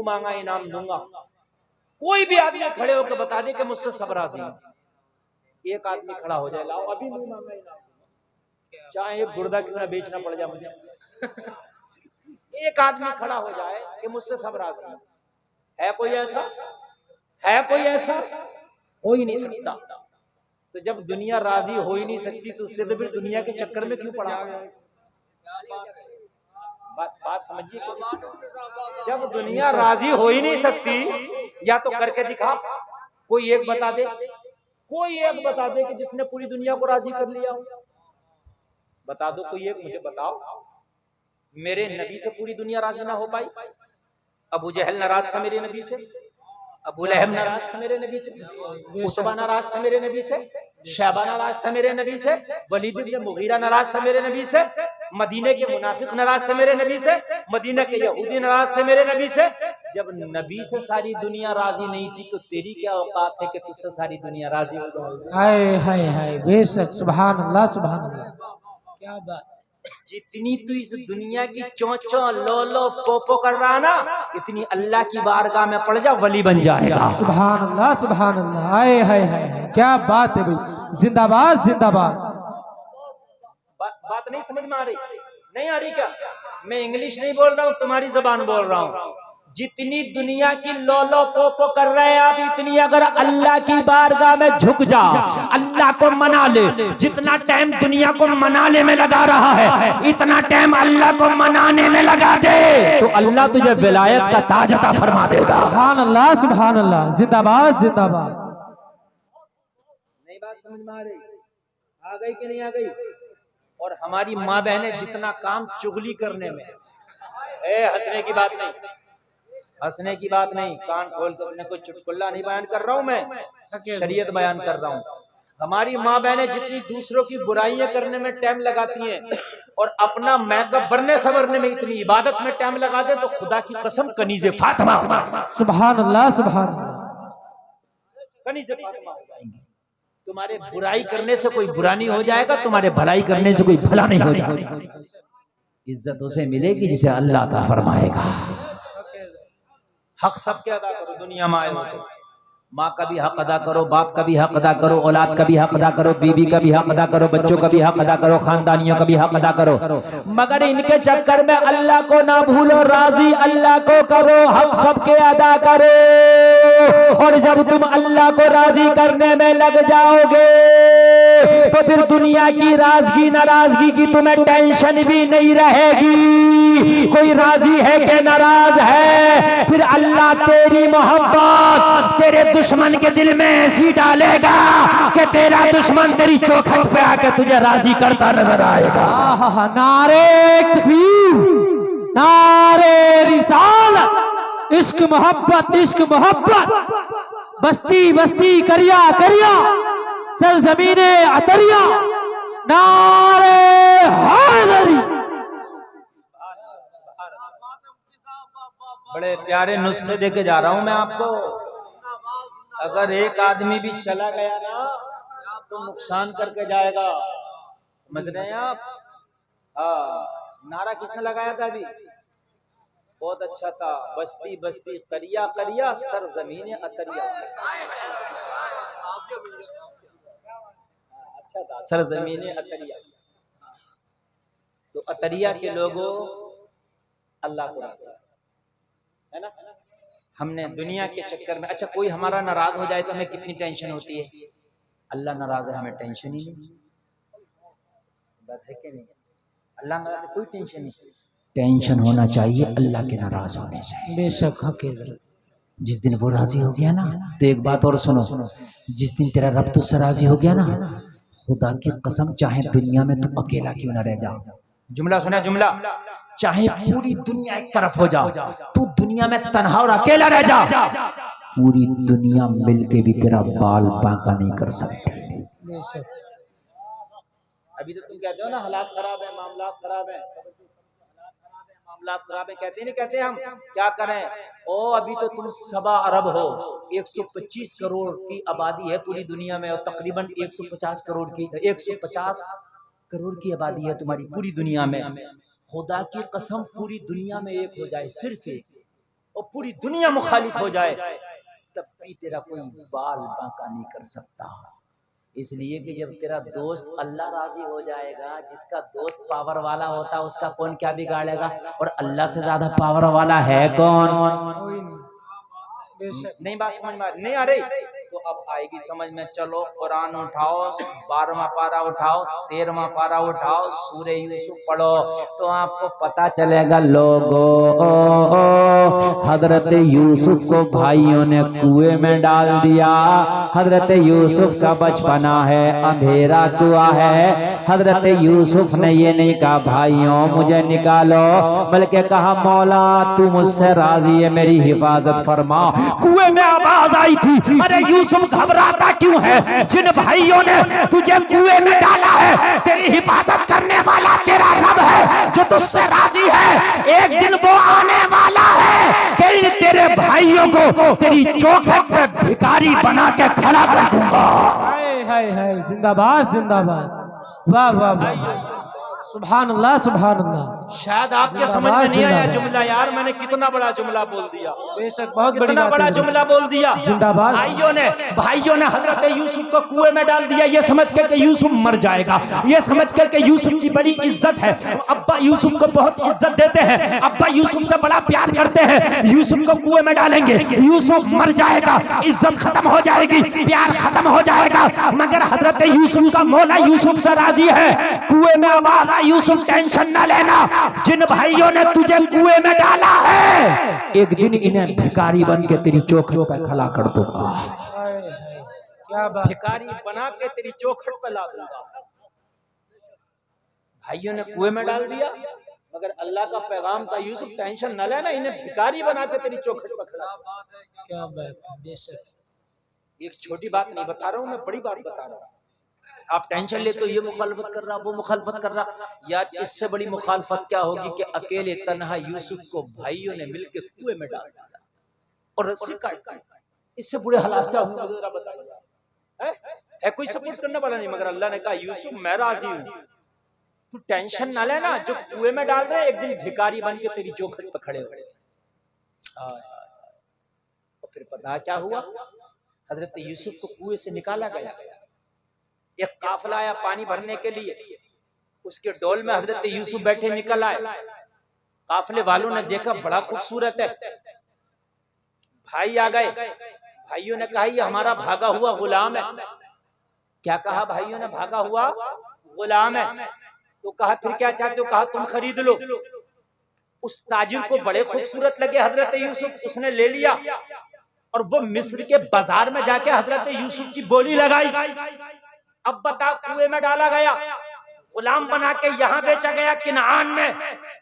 मुंह मांगा इनाम दूंगा। कोई भी आदमी खड़े होकर बता दे कि मुझसे सब राजी हैं, एक आदमी खड़ा हो जाए, लाओ अभी मुंह मांगा इनाम दूंगा, चाहे एक गुर्दा क्यों ना बेचना पड़ जाए मुझे। एक आदमी खड़ा हो जाए कि मुझसे सब राजी हैं। है कोई ऐसा? है कोई ऐसा? हो ही नहीं सकता। तो जब दुनिया राजी हो ही नहीं सकती तो उससे तो फिर दुनिया के चक्कर में क्यों पड़ा? बात समझिए। जब दुनिया राजी हो ही नहीं सकती, या तो करके दिखा, कोई एक बता दे, कोई एक बता दे कि जिसने पूरी दुनिया को राजी कर लिया हो। बता दो कोई एक, मुझे बताओ। मेरे नबी से पूरी दुनिया राजी ना हो पाई? अबू जहल नाराज था मेरे नबी से, अबू लहब नाराज था मेरे नबी से, उतबा नाराज था मेरे नबी से, शैबा नाराज था मेरे नबी से, वलीद इब्न मुगीरा नाराज था मेरे नबी से, मदीने के मुनाफिक नाराज थे मेरे नबी से, मदीने के यहूदी नाराज थे मेरे नबी से। जब नबी से सारी दुनिया राजी नहीं थी तो तेरी क्या औकात है कि तुझसे सारी दुनिया राजी हो जाए? हाय हाय हाय, बेशक, सुभान अल्लाह सुभान अल्लाह, क्या बात। जितनी तू इस दुनिया की चोंचो लोलो पोपो कर रहा ना, इतनी अल्लाह की बारगाह में पड़ जा, वली बन जाएगा। सुभान अल्लाह सुभान अल्लाह, हाय हाय हाय, क्या बात है भाई, जिंदाबाद जिंदाबाद। बात नहीं समझ में आ रही? नहीं आ रही क्या? मैं इंग्लिश नहीं बोल रहा हूँ, तुम्हारी जबान बोल रहा हूँ। जितनी दुनिया की लोलो पोपो कर रहे हैं आप, इतनी अगर अल्लाह की बारगाह में झुक जा, अल्लाह को मना ले। जितना टाइम दुनिया को मनाने में लगा रहा है, इतना टाइम अल्लाह को मनाने में लगा दे तो अल्लाह तुझे विलायत का ताज अता फरमा देगा। सुभान अल्लाह सुभान अल्लाह, जिंदाबाद जिंदाबाद। नहीं बात समझ में आ रही? आ गई कि नहीं आ गई? और हमारी माँ बहनें जितना काम चुगली करने में, हंसने की बात नहीं, हंसने की बात नहीं, कान खोल कर अपने कोई चुटकुल्ला नहीं बयान कर रहा हूं मैं, शरीयत बयान कर रहा हूं। हमारी माँ बहनें जितनी दूसरों की बुराइयां करने में टाइम लगाती हैं और अपना मैकअप बनने संवरने में इतनी इबादत में टाइम लगा दे तो खुदा की कसम कनीज़े फातिमा हो जाएंगे। सुभान अल्लाह सुभान अल्लाह, कनीज़े फातिमा हो जाएंगे। तुम्हारे बुराई करने से कोई बुरा नहीं हो जाएगा, तुम्हारे भलाई करने से कोई भला नहीं हो जाएगा। इज्जत उसे मिलेगी जिसे अल्लाह अता फरमाएगा। हक सबके अदा करो, दुनिया में आए हो तो माँ का भी हक अदा करो, बाप का भी हक अदा करो, औलाद का भी हक अदा करो, बीवी का भी हक अदा करो, बच्चों का भी हक अदा करो, खानदानियों का भी हक अदा करो। मगर इनके चक्कर में अल्लाह को ना भूलो, राजी अल्लाह को करो, हक सबके अदा करो। और जब तुम अल्लाह को राजी करने में लग जाओगे तो फिर दुनिया की राजगी नाराजगी की तुम्हें टेंशन भी नहीं रहेगी। कोई राजी है कि नाराज है, फिर अल्लाह तेरी मोहब्बत तेरे दुश्मन के दिल में ऐसी डालेगा कि तेरा दुश्मन तेरी चौखट पे आकर तुझे राजी करता नजर आएगा। नारे तकबीर, नारे रिसालत, इश्क मोहब्बत, इश्क मोहब्बत, बस्ती बस्ती करिया करिया, सरजमीने अतरिया, नारे हैदरी। बड़े प्यारे नुस्खे देके जा रहा हूं मैं आपको। अगर एक आदमी भी चला गया ना तो नुकसान करके जाएगा, समझ रहे हैं आप? हाँ, नारा किसने लगाया था अभी? बहुत अच्छा था, बस्ती बस्ती करिया करिया, सरजमीने अतरिया। अच्छा था, सरजमीने अतरिया। तो अतरिया के लोगों अल्लाह को राजी है ना। हमने दुनिया के चक्कर में, अच्छा कोई हमारा नाराज हो जाए तो हमें कितनी टेंशन होती है, अल्लाह नाराज है हमें टेंशन ही नहीं। बात है कि नहीं? अल्लाह नाराज है कोई टेंशन नहीं। टेंशन होना चाहिए अल्लाह के नाराज होने से। बेशक हकीकत, जिस दिन वो राजी हो गया ना, तो एक बात और सुनो, जिस दिन तेरा रब तुझसे राजी हो गया ना, खुदा की कसम चाहे दुनिया में तू अकेला क्यों ना रह जा। जुमला सुना, जुमला, चाहे पूरी दुनिया एक तरफ हो जा, तू दुनिया में तन्हा और अकेला रह जा, पूरी दुनिया मिलके भी तेरा बाल बांका नहीं कर सकती। बेशक। अभी तो तुम कहते हो ना हालात खराब है, मामलात खराब है, मामलात खराब है, कहते नहीं कहते? हम क्या करें? ओ अभी तो तुम 1.25 अरब हो, 125 करोड़ की आबादी है पूरी दुनिया में, और तकरीबन 150 करोड़ की, 150 करोड़ की आबादी है तुम्हारी पूरी दुनिया में। खुदा की कसम पूरी दुनिया में एक हो जाए, सिर्फ एक, और पूरी दुनिया मुखालिफ हो जाए, तब भी तेरा कोई बाल बांका नहीं कर सकता। इसलिए कि जब तेरा दोस्त अल्लाह राजी हो जाएगा, जिसका दोस्त पावर वाला होता है उसका कौन क्या बिगाड़ेगा। और अल्लाह से ज्यादा पावर वाला है कौन? कोई नहीं। बेशक नहीं बात समझ में नहीं आ रही तो अब आएगी समझ में। चलो कुरान उठाओ, 12वां पारा उठाओ, 13वां पारा उठाओ, सूरह यूसुफ पढ़ो तो आपको पता चलेगा लोगों, हजरत यूसुफ को भाइयों ने कुएं में डाल दिया। हजरत यूसुफ का बचपना है, अंधेरा कुआं है। हजरत यूसुफ ने ये नहीं कहा भाइयों मुझे निकालो, बल्कि कहा मौला तू मुझसे राजी है, मेरी हिफाजत फरमा। कुएं में आवाज आई थी, अरे यूसुफ घबराता क्यों है? जिन भाइयों ने तुझे कुएं में डाला है, तेरी हिफाजत करने वाला तेरा रब है जो तुझसे राजी है। एक दिन वो आने वाला है कि इन तेरे भाइयों को तेरी चौखट पे भिखारी बना के खड़ा कर दूंगा। हाय हाय हाय, जिंदाबाद जिंदाबाद, वाह वाह वाह, सुभान अल्लाह सुभान अल्लाह। शायद आपके समझ में नहीं आया जुमला यार, मैंने कितना बड़ा जुमला बोल दिया। बेशक बहुत बड़ी कितना बात बड़ा है। जुमला बोल दिया। जिंदाबाद। भाइयों ने हजरत यूसुफ को कुएं में डाल दिया, ये समझ कर के यूसुफ मर जाएगा, ये समझ कर के यूसुफ की बड़ी इज्जत है। अब्बा यूसुफ को बहुत इज्जत देते हैं, अब्बा यूसुफ से बड़ा प्यार करते हैं। यूसुफ को कुएं में डालेंगे, यूसुफ मर जाएगा, इज्जत खत्म हो जाएगी, प्यार खत्म हो जाएगा। मगर हजरत यूसुफ का मौला यूसुफ से राजी है। कुएं में आवाज, यूसुफ टेंशन न लेना, जिन भाइयों ने तुझे कुएं में डाला है एक दिन इन्हें भिखारी बन के तेरी चौखट पर खड़ा कर दूंगा। हाय हाय, क्या बात। भिखारी बना के तेरी चौखट पर ला दूंगा। भाइयों ने कुएं में डाल दिया, मगर अल्लाह का पैगाम था यूसुफ टेंशन न लेना, इन्हें भिखारी बना के तेरी चौखट पर खड़ा। क्या बात है, बेशक। एक छोटी बात नहीं बता रहा हूं मैं, बड़ी बात बता रहा हूं। आप टेंशन ले तो ये मुखालफत कर रहा, वो मुखालफत कर रहा। यार इससे बड़ी मुखालफत क्या होगी कि अकेले तन्हा यूसुफ को भाइयों ने मिलकर कुएं में डाल दिया और रस्सी काट दी। इससे बुरे हालात क्या होंगे जरा बताइए। है कोई सपोर्ट करने वाला नहीं, मगर अल्लाह ने कहा यूसुफ मैं राजी हूं, तू टेंशन ना लेना, जो कुएं में डाल रहे एक दिन भिखारी बन के तेरी चौखट पर खड़े हो। और फिर पता क्या हुआ, हजरत यूसुफ को कुएं से निकाला गया। एक काफिला आया पानी भरने के लिए, उसके डोल में हजरत यूसुफ बैठे निकल आए। काफिले वालों ने देखा बड़ा खूबसूरत है, भाई आ गए। भाइयों ने कहा ये हमारा भागा हुआ गुलाम है। क्या कहा भाइयों ने? भागा हुआ गुलाम है। तो कहा फिर क्या चाहते हो? कहा तुम खरीद लो। उस ताजिर को बड़े खूबसूरत लगे हजरत यूसुफ, उसने ले लिया और वो मिस्र के बाजार में जाके हजरत यूसुफ की बोली लगाई। अब बताओ, कुएं में डाला गया, गुलाम बना के यहाँ बेचा गया किनान में,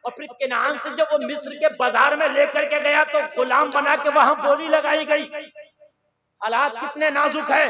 और फिर किनान से जब वो मिस्र के बाजार में लेकर के गया तो गुलाम बना के वहां बोली लगाई गई। हालात कितने नाजुक है।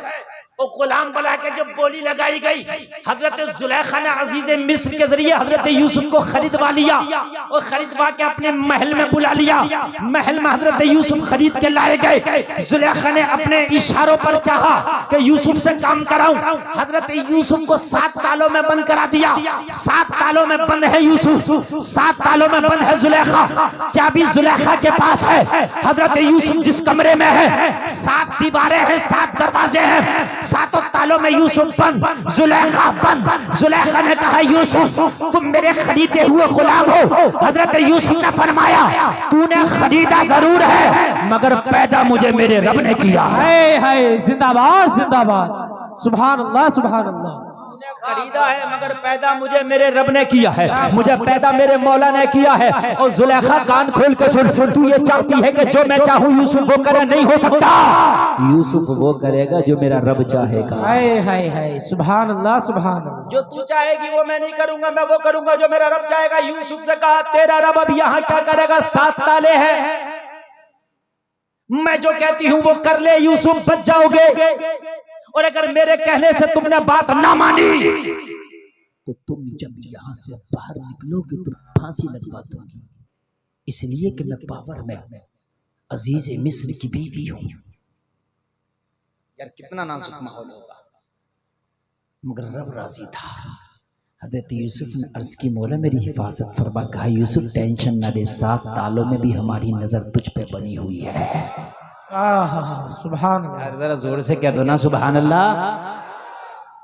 वो गुलाम बना के जब बोली लगाई गई, हजरत जुलेखा ने अजीज मिस्र के जरिए हजरत यूसुफ को खरीदवा लिया और खरीदवा के अपने महल में बुला लिया। महल में हजरत यूसुफ खरीद के लाए गए। जुलेखा ने अपने इशारों पर चाहा कि यूसुफ से काम कराऊं। हजरत यूसुफ को 7 तालों में बंद करा दिया। 7 तालों में बंद है यूसुफ, 7 तालों में बंद है जुलेखा। चाबी जुलेखा के पास है। हजरत यूसुफ जिस कमरे में है, 7 दीवारें हैं, 7 दरवाजे हैं, 7 तालों में यूसुफ बंद, जुलेखा बंद। जुलेखा ने कहा यूसुफ तुम मेरे खरीदे हुए गुलाम हो। हजरत यूसुफ ने फरमाया तूने खरीदा जरूर है, मगर पैदा मुझे मेरे रब ने किया। हाय हाय, जिंदाबाद जिंदाबाद, सुभान अल्लाह सुभान अल्लाह। खरीदा है मगर पैदा मुझे मेरे रब ने किया है, मुझे पैदा मेरे मौला ने किया है। और जुलेखा कान खोल के सुन, तू ये चाहती है कि जो मैं चाहूं यूसुफ वो करे? नहीं हो सकता। यूसुफ वो करेगा जो मेरा रब चाहेगा। हाय हाय हाय, सुभान अल्लाह सुभान अल्लाह। जो तू चाहेगी वो मैं नहीं करूंगा, मैं वो करूंगा जो मेरा रब चाहेगा। यूसुफ से कहा तेरा रब अब यहाँ क्या करेगा? 7 ताले हैं, मैं जो कहती हूँ वो कर ले, यूसुफ बच जाओगे। और अगर मेरे कहने से तुमने बात ना मानी तो तुम जब यहाँ से बाहर निकलोगे तो फांसी लगवा दूंगी, इसलिए कि मैं पावर में अजीज मिस्र की बीवी हूं। यार कितना नाजुक माहौल होगा, मगर रब राजी था। हज़रत यूसुफ ने अर्ज़ की, मौला मेरी हिफाजत फरमा। कहा यूसुफ टेंशन न ले, 7 तालों में भी हमारी नज़र तुझ पे बनी हुई है। सुभान अल्लाह। जरा जोर से कह दो ना सुभान अल्लाह।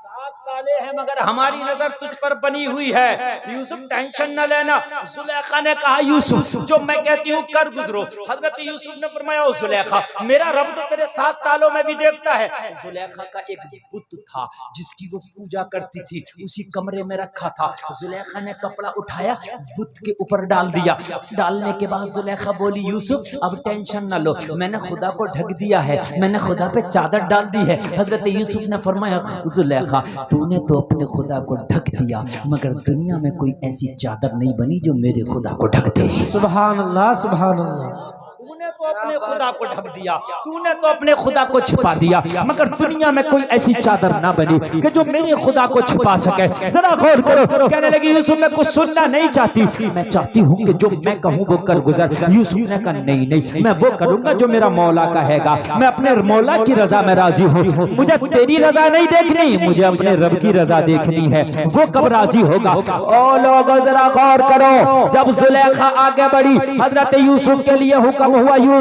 7 ताले हैं मगर हमारी नजर तुझ पर बनी हुई है। यूसुफ टेंशन न लेना। जुलेखा ने कहा यूसुफ जो मैं कहती हूँ कर गुजरो। हजरत यूसुफ ने फरमाया ओ जुलेखा मेरा रब तो तेरे 7 तालों में भी देखता है। जुलेखा का एक बुत था जिसकी वो पूजा करती थी, उसी कमरे में रखा था। जुलेखा ने कपड़ा उठाया, बुत के ऊपर डाल दिया। डालने के बाद जुलेखा बोली यूसुफ अब टेंशन न लो, मैंने खुदा को ढक दिया है, मैंने खुदा पे चादर डाल दी है। हजरत यूसुफ ने फरमाया जुलेखा तूने तो अपने खुदा को ढक दिया, मगर दुनिया में कोई ऐसी चादर नहीं बनी जो मेरे खुदा को ढक दे। सुभान अल्लाह, सुभान अल्लाह। तूने तो अपने खुदा को ढक दिया, तूने तो अपने खुदा को छुपा दिया, मगर दुनिया में कोई ऐसी चादर ना बनी कि जो मेरे खुदा को छुपा सके। जरा गौर करो। कहने लगी यूसुफ मैं कुछ सुनना नहीं चाहती, मैं चाहती हूँ कि जो मैं कहूँ वो कर गुजर। यूसुफ ने कहा नहीं नहीं, मैं वो करूंगा जो मेरा मौला कहेगा। मैं अपने मौला की रजा में राजी हूँ, मुझे तेरी रजा नहीं देखनी, मुझे अपने रब की रजा देखनी है। वो कब राजी होगा? ओ लोगों जरा गौर करो। जब जुलेखा आगे बढ़ी, हजरत यूसुफ के लिए हुक्म हुआ यूसुफ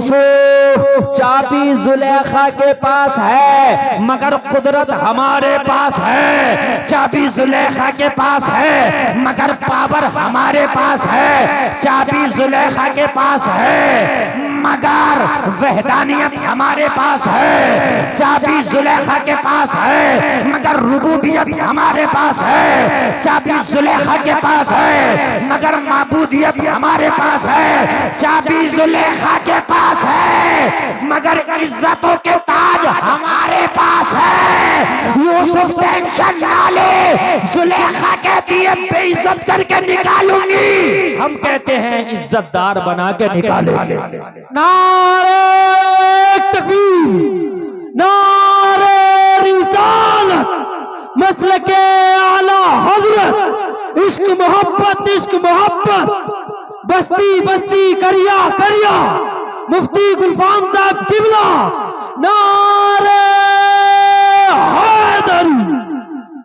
चाबी जुलेखा के पास है मगर कुदरत हमारे पास है। चाबी जुलेखा के पास है मगर पावर हमारे पास है। चाबी जुलेखा के पास है मगर वहदानियत हमारे पास है। चाबी जुलेखा के पास है मगर रुबूबियत हमारे पास है। चाबी जुलेखा के पास है मगर माबूदियत हमारे पास है। चाबी जुलेखा के पास है मगर इज्जतों के ताज हमारे पास है। यूसुफ टेंशन ना ले, जुलेखा कहती है बेइज्जत करके निकालूंगी, हम कहते हैं इज्जतदार बना के निकालेंगे। नारे तकबीर, नारे रिसालत, मसलके आला हजरत, इश्क मोहब्बत, इश्क मोहब्बत, बस्ती बस्ती करिया करिया, मुफ्ती गुलफाम साहब किबला।